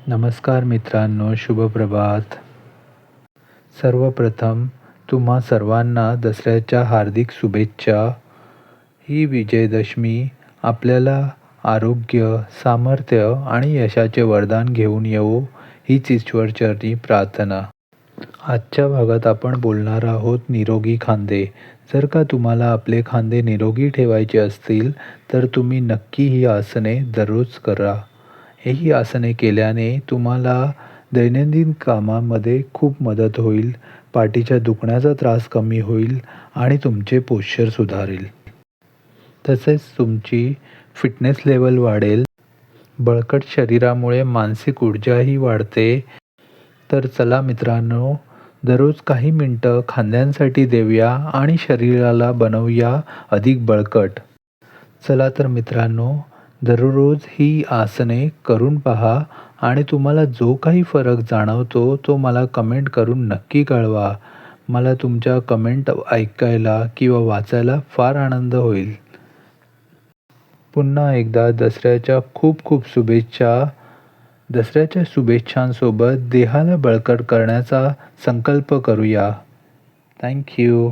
नमस्कार मित्रांनो, शुभप्रभात. सर्वप्रथम तुम्हा सर्वांना दसऱ्याच्या हार्दिक शुभेच्छा. ही विजयदशमी आपल्याला आरोग्य, सामर्थ्य आणि यशाचे वरदान घेऊन येवो हीच ईश्वरचरणी प्रार्थना. आजच्या भागात आपण बोलणार आहोत निरोगी खांदे. जर का तुम्हाला आपले खांदे निरोगी ठेवायचे असतील तर तुम्ही नक्की ही आसने दररोज करा. ही आसने केल्याने तुम्हाला दैनंदिन कामामध्ये खूप मदत होईल. पाठीच्या दुखण्याचा त्रास कमी होईल आणि तुमचे पोश्चर सुधारेल. तसेच तुमची फिटनेस लेवल वाढेल. बळकट शरीरामुळे मानसिक ऊर्जाही वाढते. तर चला मित्रांनो, दररोज काही मिनटं खांद्यांसाठी देऊया आणि शरीराला बनवूया अधिक बळकट. चला तर मित्रांनो, दररोज ही आसने करून पहा आणि तुम्हाला जो काही फरक जाणवतो तो मला कमेंट करून नक्की कळवा. मला तुमच्या कमेंट ऐकायला किंवा वाचायला फार आनंद होईल. पुन्हा एकदा दसऱ्याच्या खूप खूप शुभेच्छा. दसऱ्याच्या शुभेच्छांसोबत देहाला बळकट करण्याचा संकल्प करूया. Thank you.